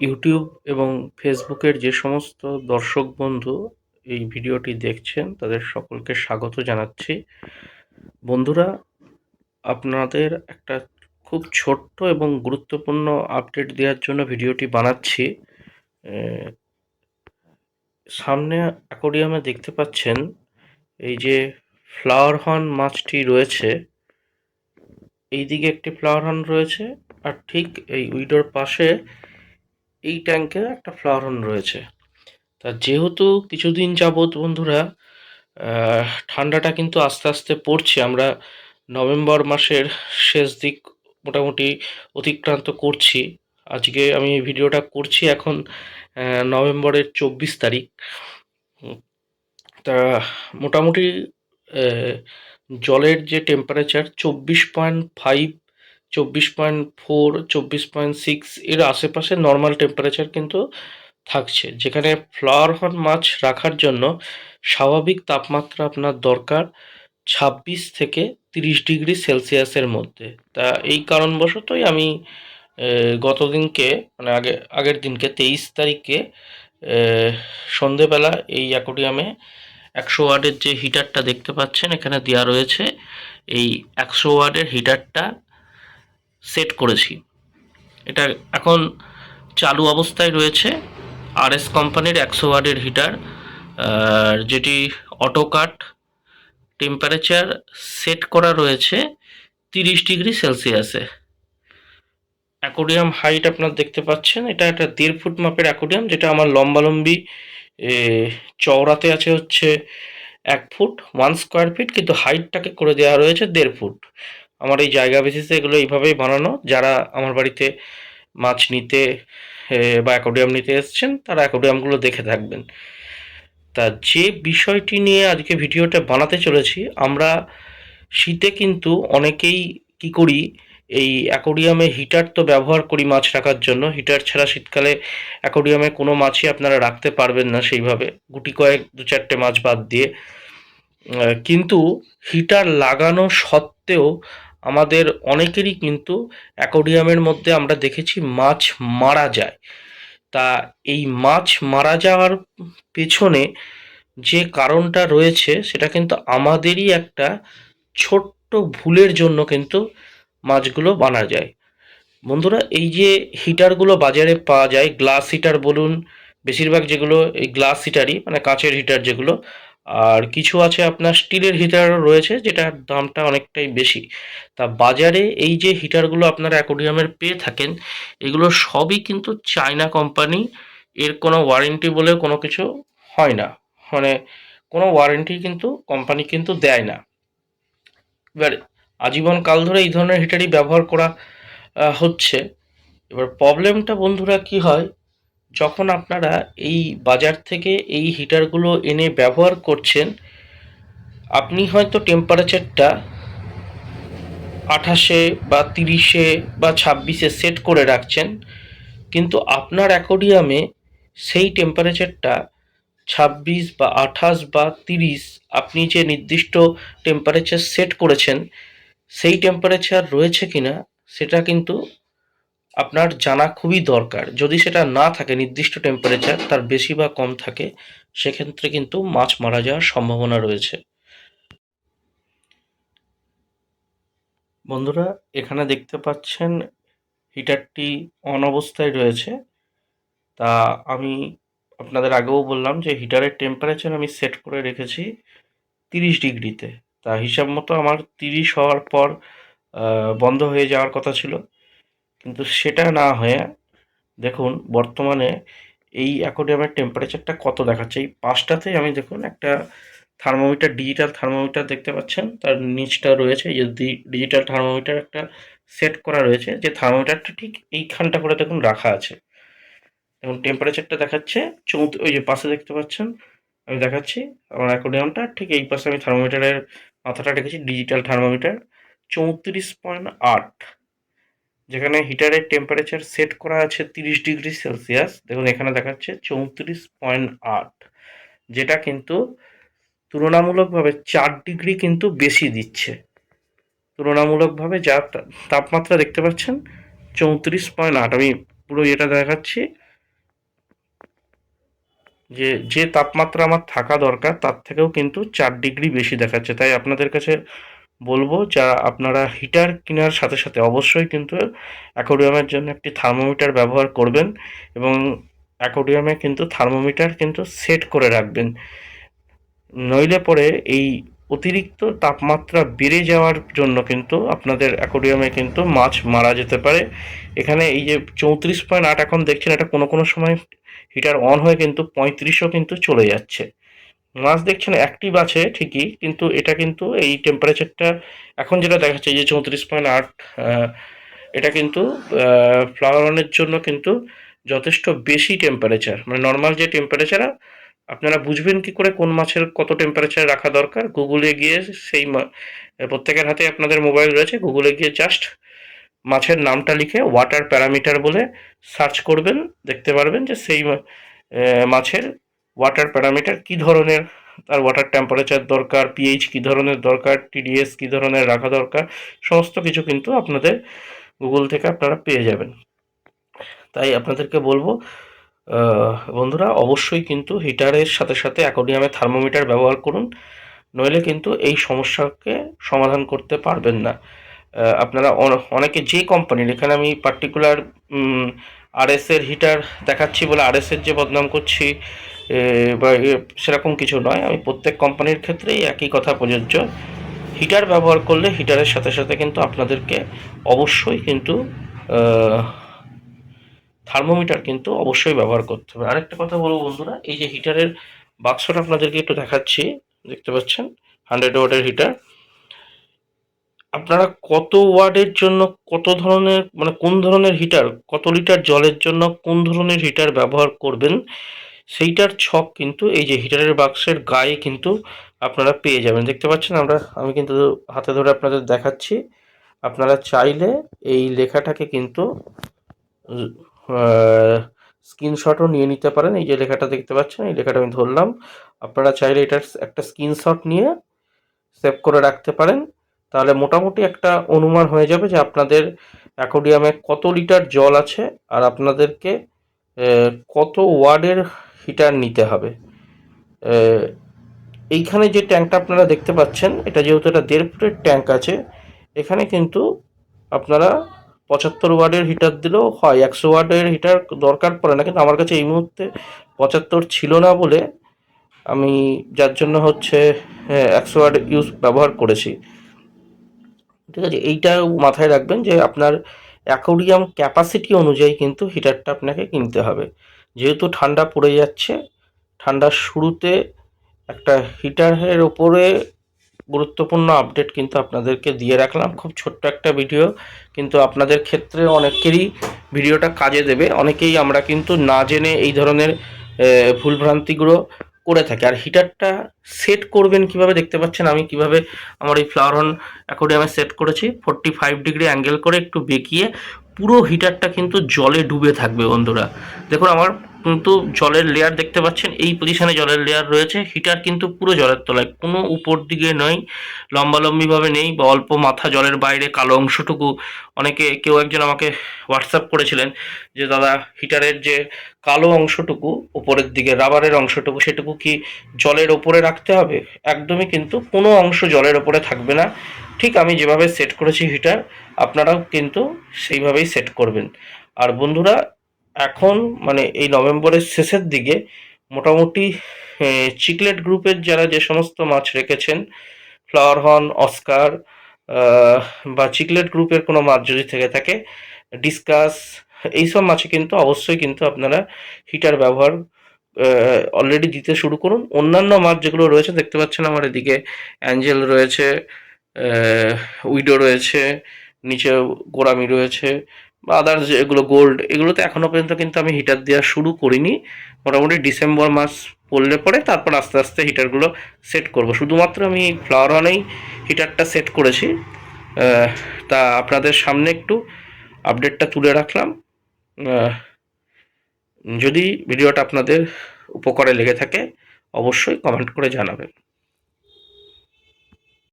YouTube এবং ফেসবুকের যে সমস্ত দর্শক বন্ধু এই ভিডিওটি দেখছেন তাদের সকলকে স্বাগত জানাচ্ছি। বন্ধুরা, আপনাদের একটা খুব ছোট্ট এবং গুরুত্বপূর্ণ আপডেট দেওয়ার জন্য ভিডিওটি বানাচ্ছি। সামনে অ্যাকোরিয়ামে দেখতে পাচ্ছেন এই যে ফ্লাওয়ার হর্ন মাছটি রয়েছে, এই দিকে একটি ফ্লাওয়ার হর্ন রয়েছে আর ঠিক এই উইডোর পাশে এই ট্যাঙ্কে একটা ফ্লাওয়ার হর্ন রয়েছে। তা যেহেতু কিছুদিন যাবৎ বন্ধুরা ঠান্ডাটা কিন্তু আস্তে আস্তে পড়ছে, আমরা নভেম্বর মাসের শেষ দিক মোটামুটি অতিক্রান্ত করছি। আজকে আমি এই ভিডিওটা করছি এখন নভেম্বরের 24 তারিখ। তা মোটামুটি আহ, জলের যে টেম্পারেচার 24.5, 24.4, 24.6 এর আশেপাশে নর্মাল টেম্পারেচার কিন্তু থাকছে, যেখানে ফ্লাওয়ার হর্ন মাছ রাখার জন্য স্বাভাবিক তাপমাত্রা আপনার দরকার 26 থেকে 30 ডিগ্রি সেলসিয়াসের মধ্যে। তা এই কারণবশতই আমি গতদিনকে মানে আগের দিনকে 23 তারিখে সন্ধেবেলা এই অ্যাকোরিয়ামে 100 ওয়াটের যে হিটারটা দেখতে পাচ্ছেন এখানে দেওয়া রয়েছে, এই 100 ওয়াটের হিটারটা সেট করেছি। এটা এখন চালু অবস্থায় রয়েছে। আরএস কোম্পানির 100 ওয়াটের হিটার, যেটি অটো কাট, টেম্পারেচার সেট করা রয়েছে 30 ডিগ্রি সেলসিয়াসে। অ্যাকোরিয়াম হাইট আপনার দেখতে পাচ্ছেন, এটা একটা 1.5 ফুট মাপের অ্যাকোরিয়াম, যেটা আমার লম্বালম্বি চওড়াতে আছে হচ্ছে 1 ফুট 1 স্কোয়ার ফিট, কিন্তু হাইটটাকে করে দেওয়া রয়েছে 1.5 ফুট। আমার এই জায়গা বেসিসে এগুলো এইভাবেই বানানো। যারা আমার বাড়িতে মাছ নিতে বা অ্যাকোরিয়াম নিতে এসছেন তারা অ্যাকোরিয়ামগুলো দেখে থাকবেন। তা যে বিষয়টি নিয়ে আজকে ভিডিওটা বানাতে চলেছি, আমরা শীতে কিন্তু অনেকেই কি করি, এই অ্যাকোরিয়ামে হিটার তো ব্যবহার করি মাছ রাখার জন্য। হিটার ছাড়া শীতকালে অ্যাকোরিয়ামে কোনো মাছই আপনারা রাখতে পারবেন না সেইভাবে, গুটি কয়েক 2-4টে মাছ বাদ দিয়ে। কিন্তু হিটার লাগানো সত্ত্বেও আমাদের অনেকেরই কিন্তু অ্যাকোরিয়ামের মধ্যে আমরা দেখেছি মাছ মারা যায়। তা এই মাছ মারা যাওয়ার পেছনে যে কারণটা রয়েছে সেটা কিন্তু আমাদেরই একটা ছোট্ট ভুলের জন্য কিন্তু মাছগুলো মারা যায়। বন্ধুরা, এই যে হিটারগুলো বাজারে পাওয়া যায়, গ্লাস হিটার বলুন, বেশিরভাগ যেগুলো এই গ্লাস হিটারই, মানে কাঁচের হিটার যেগুলো, আর কিছু আছে আপনার স্টিলের হিটারও রয়েছে যেটার দামটা অনেকটাই বেশি। তা বাজারে এই যে হিটারগুলো আপনারা অ্যাকোরিয়ামের পেয়ে থাকেন, এগুলো সবই কিন্তু চায়না কোম্পানি। এর কোনো ওয়ারেন্টি বলে কোনো কিছু হয় না, মানে কোনো ওয়ারেন্টি কিন্তু কোম্পানি কিন্তু দেয় না। এবার আজীবন কাল ধরে এই ধরনের হিটারই ব্যবহার করা হচ্ছে। এবার প্রবলেমটা বন্ধুরা কি হয়, যখন আপনারা এই বাজার থেকে এই হিটারগুলো এনে ব্যবহার করছেন, আপনি হয়তো টেম্পারেচারটা 28-এ বা 30-এ বা 26-এ সেট করে রাখছেন, কিন্তু আপনার অ্যাকোরিয়ামে সেই টেম্পারেচারটা 26 বা 28 বা 30, আপনি যে নির্দিষ্ট টেম্পারেচার সেট করেছেন সেই টেম্পারেচার রয়েছে কিনা সেটা কিন্তু আপনার জানা খুবই দরকার। যদি সেটা না থাকে, নির্দিষ্ট টেম্পারেচার তার বেশি বা কম থাকে, সেক্ষেত্রে কিন্তু মাছ মারা যাওয়ার সম্ভাবনা রয়েছে। বন্ধুরা, এখানে দেখতে পাচ্ছেন হিটারটি অন অবস্থায় রয়েছে। তা আমি আপনাদের আগেও বললাম যে হিটারের টেম্পারেচার আমি সেট করে রেখেছি 30 ডিগ্রিতে। তা হিসাব মতো আমার 30 হওয়ার পর বন্ধ হয়ে যাওয়ার কথা ছিল, কিন্তু সেটা না হয়ে দেখুন বর্তমানে এই অ্যাকোরিয়ামের টেম্পারেচারটা কত দেখাচ্ছে। এই পাশটাতেই আমি দেখুন একটা থার্মোমিটার, ডিজিটাল থার্মোমিটার দেখতে পাচ্ছেন, তার নিচটা রয়েছে এই যে ডিজিটাল থার্মোমিটার একটা সেট করা রয়েছে, যে থার্মোমিটারটা ঠিক এইখানটা করে দেখুন রাখা আছে। এখন টেম্পারেচারটা দেখাচ্ছে ওই যে পাশে দেখতে পাচ্ছেন আমি দেখাচ্ছি আমার অ্যাকোরিয়ামটা ঠিক এই পাশে, আমি থার্মোমিটারের মাথাটা রেখেছি ডিজিটাল থার্মোমিটার 34.8, যেখানে হিটারের টেম্পারেচার সেট করা আছে 30 ডিগ্রি সেলসিয়াস। দেখুন এখানে দেখাচ্ছে 34.8, যেটা কিন্তু তুলনামূলকভাবে 4 ডিগ্রি কিন্তু বেশি দিচ্ছে। তুলনামূলকভাবে যা তাপমাত্রা দেখতে পাচ্ছেন 34.8, আমি পুরো এটা দেখাচ্ছি যে তাপমাত্রা আমার থাকা দরকার তার থেকেও কিন্তু 4 ডিগ্রি বেশি দেখাচ্ছে। তাই আপনাদের কাছে বলবো, যা আপনারা হিটার কেনার সাথে সাথে অবশ্যই কিন্তু অ্যাকোয়ারিয়ামের জন্য একটি থার্মোমিটার ব্যবহার করবেন, এবং অ্যাকোয়ারিয়ামে কিন্তু থার্মোমিটার কিন্তু সেট করে রাখবেন। নইলে পরে এই অতিরিক্ত তাপমাত্রা বেড়ে যাওয়ার জন্য কিন্তু আপনাদের অ্যাকোয়ারিয়ামে কিন্তু মাছ মারা যেতে পারে। এখানে এই যে 34.8 এখন দেখছেন, এটা কোনো কোনো সময় হিটার অন হয়ে কিন্তু 35ও কিন্তু চলে যাচ্ছে। মাছ দেখছেন অ্যাক্টিভ আছে ঠিকই, কিন্তু এটা কিন্তু এই টেম্পারেচারটা এখন যেটা দেখাচ্ছে যে 34.8, এটা কিন্তু ফ্লাওয়ার অনের জন্য কিন্তু যথেষ্ট বেশি টেম্পারেচার। মানে নর্মাল যে টেম্পারেচার, আপনারা বুঝবেন কি করে কোন মাছের কত টেম্পারেচার রাখা দরকার? গুগলে গিয়ে সেই প্রত্যেকের হাতে আপনাদের মোবাইল রয়েছে, গুগলে গিয়ে জাস্ট মাছের নামটা লিখে ওয়াটার প্যারামিটার বলে সার্চ করবেন, দেখতে পারবেন যে সেই মাছের ওয়াটার প্যারামিটার কী ধরনের, তার ওয়াটার টেম্পারেচার দরকার, পিএইচ কী ধরনের দরকার, টিডিএস কী ধরনের রাখা দরকার, সমস্ত কিছু কিন্তু আপনাদের গুগল থেকে আপনারা পেয়ে যাবেন। তাই আপনাদেরকে বলবো বন্ধুরা, অবশ্যই কিন্তু হিটারের সাথে সাথে অ্যাকোয়ারিয়ামে থার্মোমিটার ব্যবহার করুন, নইলে কিন্তু এই সমস্যাকে সমাধান করতে পারবেন না। আপনারা অনেকে যে কোম্পানির, এখানে আমি পার্টিকুলার আরএস এর হিটার দেখাচ্ছি বলে আরএস এর যে বদনাম করছি বা সেরকম কিছু নয়, আমি প্রত্যেক কোম্পানির ক্ষেত্রেই একই কথা প্রযোজ্য। হিটার ব্যবহার করলে হিটারের সাথে সাথে কিন্তু আপনাদেরকে অবশ্যই কিন্তু থার্মোমিটার কিন্তু অবশ্যই ব্যবহার করতে হবে। আরেকটা কথা বলবো বন্ধুরা, এই যে হিটারের বাক্সটা আপনাদেরকে একটু দেখাচ্ছি, দেখতে পাচ্ছেন 100 ওয়াটের হিটার। আপনারা কত ওয়াটের জন্য কত ধরনের, মানে কোন ধরনের হিটার, কত লিটার জলের জন্য কোন ধরনের হিটার ব্যবহার করবেন, সেইটার ছক কিন্তু এই যে হিটারের বাক্সের গায়ে কিন্তু আপনারা পেয়ে যাবেন। দেখতে পাচ্ছেন, আমি কিন্তু হাতে ধরে আপনাদের দেখাচ্ছি। আপনারা চাইলে এই লেখাটাকে কিন্তু স্ক্রিনশটও নিয়ে নিতে পারেন। এই যে লেখাটা দেখতে পাচ্ছেন, এই লেখাটা আমি ধরলাম, আপনারা চাইলে এটার একটা স্ক্রিনশট নিয়ে সেভ করে রাখতে পারেন। তাহলে মোটামুটি একটা অনুমান হয়ে যাবে যে আপনাদের অ্যাকোয়ারিয়ামে কত লিটার জল আছে আর আপনাদেরকে কত ওয়াটের হিটার নিতে হবে। এইখানে যে ট্যাঙ্কটা আপনারা দেখতে পাচ্ছেন, এটা যেহেতু এটা 1.5 ফুটের ট্যাঙ্ক আছে, এখানে কিন্তু আপনারা 75 ওয়াটের হিটার দিলেও হয়, 100 ওয়াটের হিটার দরকার পড়ে না। কিন্তু আমার কাছে এই মুহূর্তে 75 ছিল না বলে আমি, যার জন্য হচ্ছে 100 ওয়াট ব্যবহার করেছি। ঠিক আছে, এইটাও মাথায় রাখবেন যে আপনার অ্যাকোয়ারিয়াম ক্যাপাসিটি অনুযায়ী কিন্তু হিটারটা আপনাকে কিনতে হবে। যেহেতু ঠান্ডা পড়ে যাচ্ছে, ঠান্ডার শুরুতে একটা হিটারের ওপরে গুরুত্বপূর্ণ আপডেট কিন্তু আপনাদেরকে দিয়ে রাখলাম। খুব ছোট্ট একটা ভিডিও, কিন্তু আপনাদের ক্ষেত্রে অনেকেরই ভিডিওটা কাজে দেবে। অনেকেই আমরা কিন্তু না জেনে এই ধরনের ভুলভ্রান্তিগুলো করে থাকি। আর হিটারটা সেট করবেন কিভাবে, দেখতে পাচ্ছেন আমি কিভাবে আমার এই ফ্লাওয়ার অন অ্যাকোয়ারিয়ামে সেট করেছি। 45 ডিগ্রি অ্যাঙ্গেল করে একটু বেঁকিয়ে পুরো হিটারটা কিন্তু জলে ডুবে থাকবে বন্ধুরা। দেখুন আমার কিন্তু জলের লেয়ার দেখতে পাচ্ছেন, এই পজিশনে জলের লেয়ার রয়েছে। হিটার কিন্তু পুরো জলের তলায়, কোনো উপর দিকে নয়, লম্বালম্বিভাবে নেই, বা অল্প মাথা জলের বাইরে কালো অংশটুকু। কেউ একজন আমাকে হোয়াটসঅ্যাপ করেছিলেন যে দাদা, হিটারের যে কালো অংশটুকু উপরের দিকে রাবারের অংশটুকু, সেটুকু কি জলের ওপরে রাখতে হবে? একদমই কিন্তু কোনো অংশ জলের ওপরে থাকবে না। ঠিক আমি যেভাবে সেট করেছি হিটার, আপনারাও কিন্তু সেইভাবেই সেট করবেন। আর বন্ধুরা, এখন মানে এই নভেম্বরের শেষের দিকে মোটামুটি চিকলেট গ্রুপের যারা যে সমস্ত মাছ রেখেছেন, ফ্লাওয়ার হর্ন, অস্কার বা চিকলেট গ্রুপের কোনো মাছ যদি থেকে থাকে, ডিসকাস, এইসব মাছে কিন্তু অবশ্যই কিন্তু আপনারা হিটার ব্যবহার অলরেডি দিতে শুরু করুন। অন্যান্য মাছ যেগুলো রয়েছে, দেখতে পাচ্ছেন আমার এদিকে অ্যাঞ্জেল রয়েছে, উইডো রয়েছে, নিচে গোরামি রয়েছে, বা আদার্স যেগুলো গোল্ড, এগুলোতে এখনও পর্যন্ত কিন্তু আমি হিটার দেওয়া শুরু করিনি। মোটামুটি ডিসেম্বর মাস পড়লে পরে তারপর আস্তে আস্তে হিটারগুলো সেট করব। শুধুমাত্র আমি ফ্লাওয়ার অনেই হিটারটা সেট করেছি। তা আপনাদের সামনে একটু আপডেটটা তুলে রাখলাম। যদি ভিডিওটা আপনাদের উপকারে লেগে থাকে, অবশ্যই কমেন্ট করে জানাবেন।